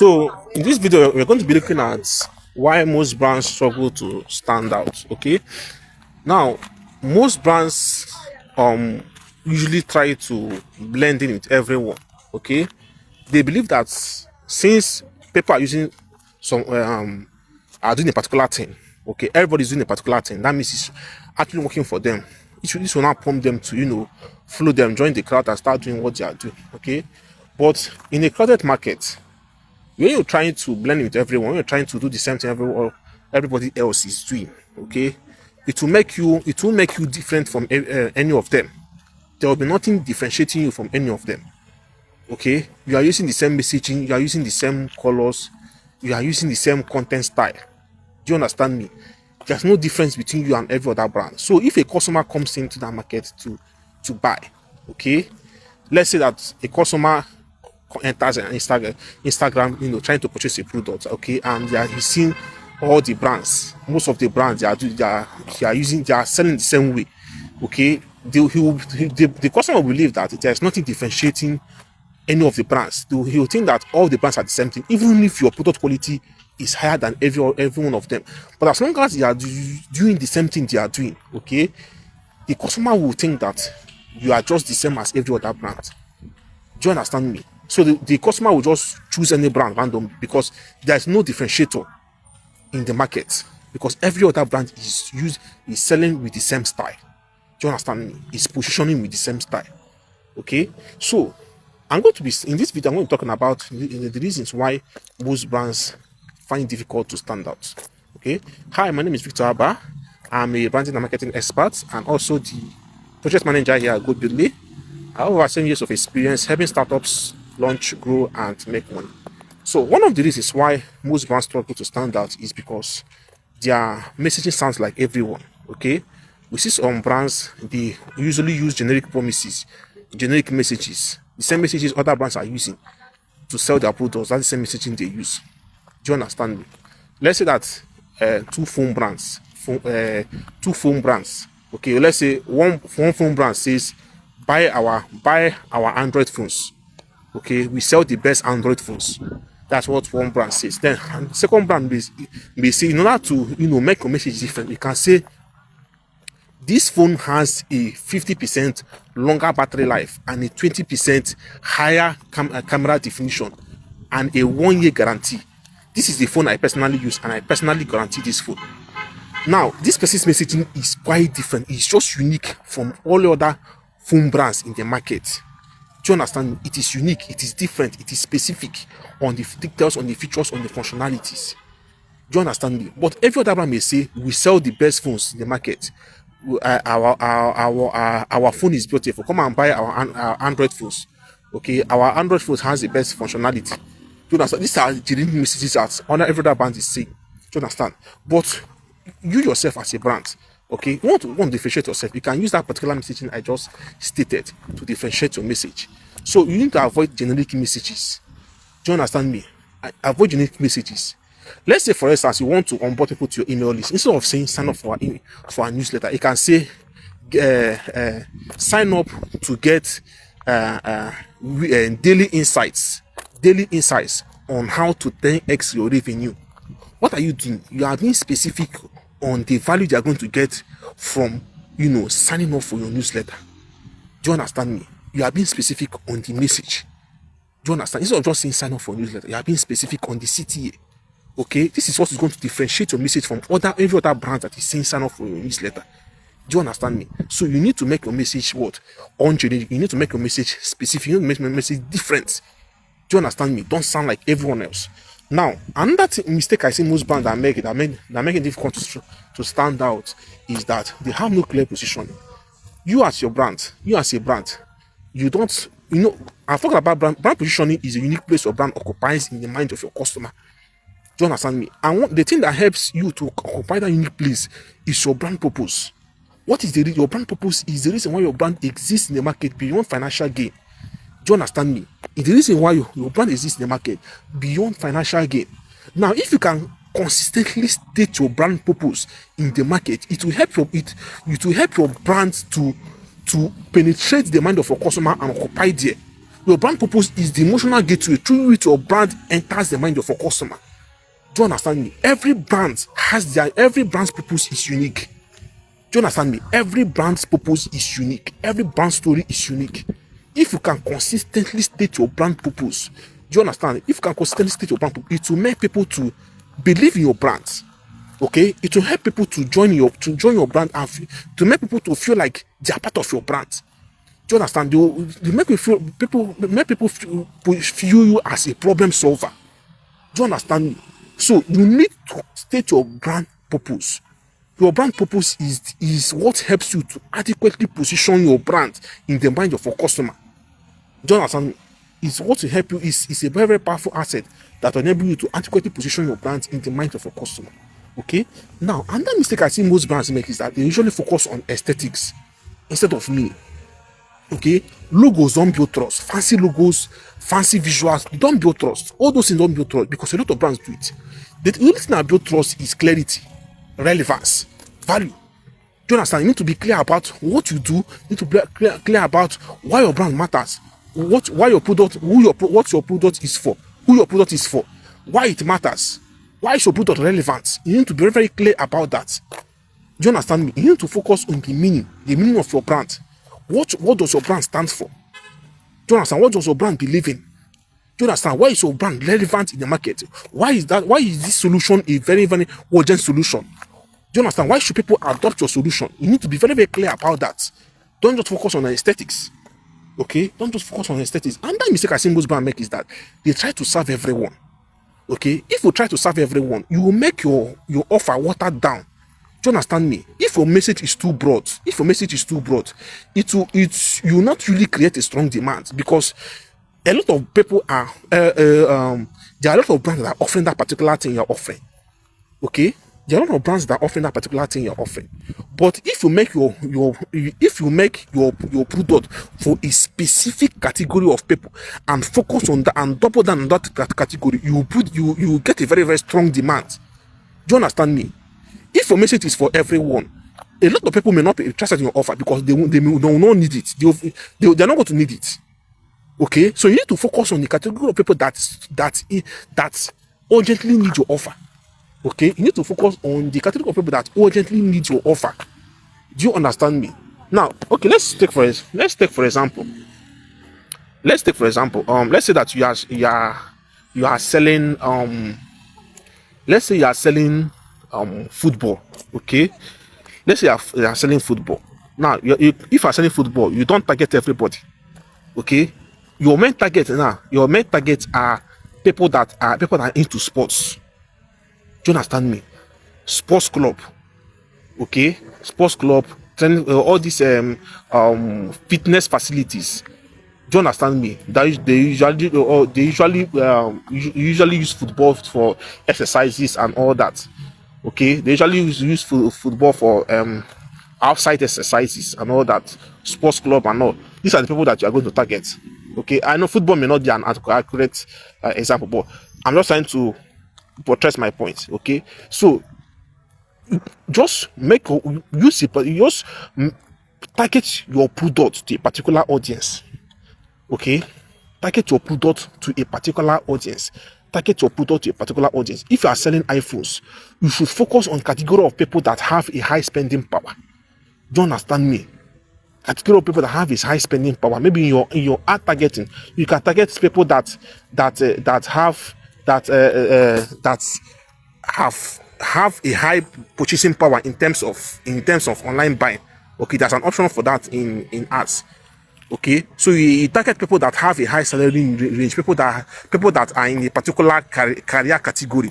So in this video, we're going to be looking at why most brands struggle to stand out. Okay, now most brands usually try to blend in with everyone. Okay, they believe that since people are using some are doing a particular thing, okay, everybody's doing a particular thing, that means it's actually working for them. This will not prompt them to follow them, join the crowd and start doing what they are doing. Okay, but in a crowded market, when you're trying to blend in with everyone, when you're trying to do the same thing everybody else is doing, okay, it will make you different from any of them. There will be nothing differentiating you from any of them. Okay, you are using the same messaging, you are using the same colors, you are using the same content style. Do you understand me? There's no difference between you and every other brand. So if a customer comes into that market to buy, okay, let's say that a customer enters an Instagram, trying to purchase a product, okay, and he's seen all the brands, most of the brands they are selling the same way, okay. The customer will believe that there's nothing differentiating any of the brands. He will think that all the brands are the same thing, even if your product quality is higher than every one of them. But as long as they are doing the same thing they are doing, okay, the customer will think that you are just the same as every other brand. Do you understand me? So the customer will just choose any brand random because there's no differentiator in the market, because every other brand is selling with the same style. Do you understand me? It's positioning with the same style. Okay, so in this video I'm going to be talking about the reasons why most brands find it difficult to stand out. Okay, hi, my name is Victor Abba. I'm a branding and marketing expert and also the project manager here at Gobuildly. I have over 7 years of experience helping startups launch, grow, and make money. So one of the reasons why most brands struggle to stand out is because their messaging sounds like everyone. Okay, we see some brands, they usually use generic promises, generic messages, the same messages other brands are using to sell their products. That's the same messaging they use. Do you understand me? Let's say that two phone brands. Okay, let's say one phone brand says buy our Android phones. Okay, we sell the best Android phones. That's what one brand says. Then the second brand may say, in order to make your message different, you can say this phone has a 50% longer battery life and a 20% higher camera definition and a 1-year guarantee. This is the phone I personally use and I personally guarantee this phone. Now, this person's messaging is quite different. It's just unique from all other phone brands in the market. Do you understand? It is unique, it is different, it is specific on the details, on the features, on the functionalities. Do you understand me? But every other brand may say we sell the best phones in the market. Our phone is beautiful. Come and buy our Android phones. Okay, our Android phones has the best functionality. Do you understand? These are the messages that every other brand is saying. Do you understand? But you yourself as a brand, okay, you want to differentiate yourself, you can use that particular messaging I just stated to differentiate your message. So you need to avoid generic messages. Do you understand me? Avoid generic messages. Let's say, for instance, you want to onboard people to your email list. Instead of saying sign up for our newsletter, you can say sign up to get daily insights on how to 10x your revenue. What are you doing? You are being specific on the value you are going to get from signing up for your newsletter. Do you understand me? You are being specific on the message. Do you understand? Instead of just saying sign up for newsletter, you are being specific on the CTA. Okay, this is what is going to differentiate your message from every other brand that is saying sign up for your newsletter. Do you understand me? So you need to make your message ungeneric. You need to make your message specific. You need to make your message different. Do you understand me? Don't sound like everyone else. Now, another mistake I see most brands that make it difficult to stand out is that they have no clear positioning. You as a brand, you don't, I'm talking about brand positioning is a unique place your brand occupies in the mind of your customer. Do you understand me? And the thing that helps you to occupy that unique place is your brand purpose. What is your brand purpose? Is the reason why your brand exists in the market beyond financial gain. Do you understand me? It's the reason why your brand exists in the market beyond financial gain. Now, if you can consistently state your brand purpose in the market, it will help your brand to penetrate the mind of your customer and occupy there. Your brand purpose is the emotional gateway through which your brand enters the mind of your customer. Do you understand me? Every brand's purpose is unique. Do you understand me? Every brand's purpose is unique. Every brand story is unique. If you can consistently state your brand purpose, do you understand? If you can consistently state your brand purpose, it will make people to believe in your brand. Okay, it will help people to join your brand and to make people to feel like they are part of your brand. Do you understand? They make people feel you as a problem solver. Do you understand me? So you need to state your brand purpose. Your brand purpose is what helps you to adequately position your brand in the mind of your customer. Do you understand me? It's what will help you. Is a very, very powerful asset that will enable you to adequately position your brand in the mind of your customer. Okay. Now, another mistake I see most brands make is that they usually focus on aesthetics instead of meaning. Okay, logos don't build trust. Fancy logos, fancy visuals don't build trust. All those things don't build trust because a lot of brands do it. The only thing that build trust is clarity, relevance, value. Do you understand? You need to be clear about what you do. You need to be clear about why your brand matters, what your product is for, who your product is for, why it matters, why is your product relevant. You need to be very, very clear about that. Do you understand me? You need to focus on the meaning of your brand. What does your brand stand for? Do you understand? What does your brand believe in? Do you understand? Why is your brand relevant in the market? Why is this solution a very, very urgent solution? Do you understand? Why should people adopt your solution? You need to be very, very clear about that. Don't just focus on aesthetics. Okay? Don't just focus on aesthetics. And that mistake I see most brands make is that they try to serve everyone. Okay? If you try to serve everyone, you will make your offer watered down. Do you understand me? If your message is too broad, it will not really create a strong demand, because a lot of people are there are a lot of brands that are offering that particular thing you're offering. Okay, there are a lot of brands that are offering that particular thing you're offering. But if you make your product for a specific category of people and focus on that and double down on that category, you get a very, very strong demand. Do you understand me? If your message is for everyone, a lot of people may not be interested in your offer because they will not need it. They're not going to need it. Okay, so you need to focus on the category of people that urgently need your offer. Okay, you need to focus on the category of people that urgently need your offer. Do you understand me? Now, okay, let's take for example. Let's say that you are selling let's say you are selling football. Okay, let's say you are selling football. Now, if you are selling football, you don't target everybody. Okay, your main targets are people that are into sports. Do you understand me? Sports club. Okay, sports club, training, all these fitness facilities. Do you understand me? They usually use football for exercises and all that. Okay, they usually use football for outside exercises and all that. Sports club and all. These are the people that you are going to target. Okay, I know football may not be an accurate example, but I'm just trying to buttress my point. Okay, so just target your product to a particular audience. Okay, target your product to a particular audience. If you are selling iPhones, you should focus on category of people that have a high spending power. Do you understand me? Category of people that have is high spending power. Maybe in your ad targeting, you can target people that have a high purchasing power in terms of online buying. Okay, there's an option for that in ads. Okay, so you target people that have a high salary range, people that are in a particular career category.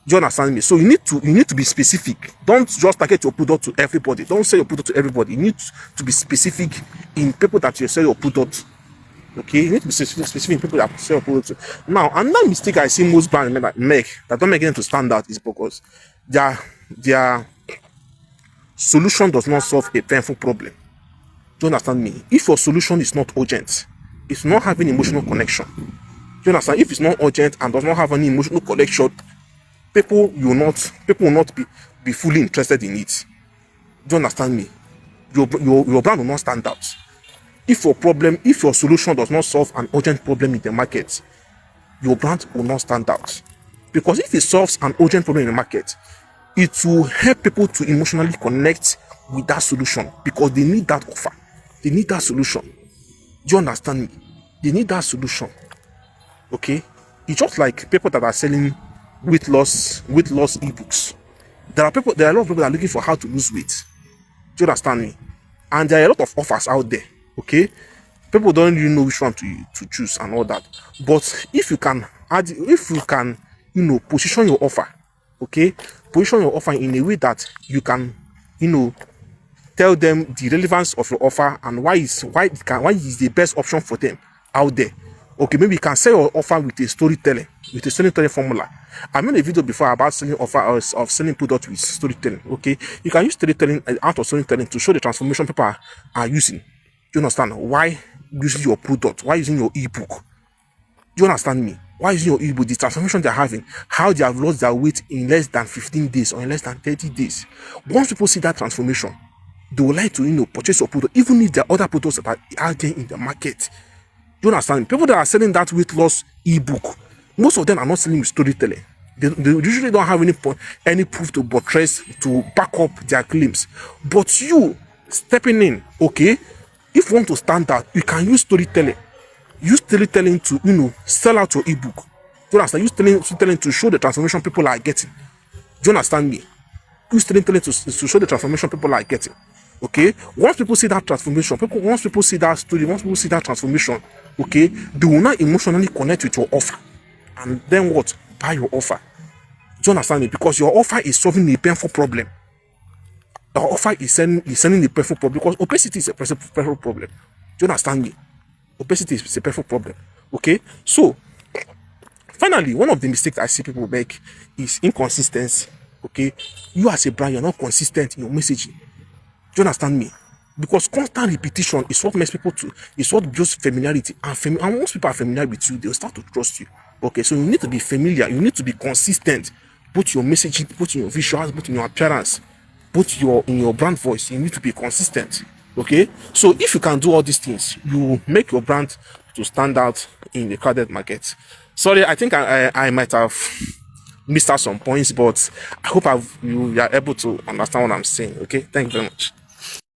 Do you understand me? So you need to be specific. Don't just target your product to everybody. Don't sell your product to everybody. You need to be specific in people that you sell your product. Okay, you need to be specific in people that sell your product to. Now, another mistake I see most brands make that don't make them to stand out is because their solution does not solve a painful problem. Do you understand me? If your solution is not urgent, it's not having emotional connection. Do you understand? If it's not urgent and does not have any emotional connection, people will not be fully interested in it. Do you understand me? Your brand will not stand out. If your solution does not solve an urgent problem in the market, your brand will not stand out. Because if it solves an urgent problem in the market, it will help people to emotionally connect with that solution because they need that offer. They need that solution. Do you understand me? They need that solution. Okay? It's just like people that are selling weight loss ebooks. There are a lot of people that are looking for how to lose weight. Do you understand me? And there are a lot of offers out there. Okay? People don't really know which one to choose and all that. But if you can position your offer, okay, position your offer in a way that you can, tell them the relevance of your offer and why is the best option for them out there. Okay, maybe you can sell your offer with a storytelling formula. I made a video before about selling offers of selling products with storytelling. Okay, you can use storytelling out of storytelling to show the transformation people are using. Do you understand why using your product? Why using your ebook? Do you understand me? Why using your ebook? The transformation they're having, how they have lost their weight in less than 15 days or in less than 30 days. Once people see that transformation, they will like to purchase your product, even if there are other products that are out there in the market. Do you understand? People that are selling that weight loss ebook, most of them are not selling with storytelling. They usually don't have any proof to buttress, to back up their claims. But you stepping in, okay, if you want to stand out, you can use storytelling. Use storytelling to sell out your ebook. Do you understand? Use storytelling to show the transformation people are getting. Do you understand me? Use storytelling to show the transformation people are getting. Okay, once people see that transformation, once people see that story, once people see that transformation, okay, they will not emotionally connect with your offer, and then what? Buy your offer. Do you understand me? Because your offer is solving a painful problem. Your offer is selling a painful problem because obesity is a painful problem. Do you understand me? Obesity is a painful problem. Okay, so finally, one of the mistakes I see people make is inconsistency. Okay, you as a brand, you're not consistent in your messaging. Do you understand me? Because constant repetition is what makes people is what builds familiarity. And once people are familiar with you, they'll start to trust you. Okay, so you need to be familiar. You need to be consistent. Both your messaging, both in your visuals, both in your appearance, both in your brand voice. You need to be consistent. Okay, so if you can do all these things, you make your brand to stand out in the crowded market. Sorry, I think I might have missed out some points, but I hope you are able to understand what I'm saying. Okay, thank you very much.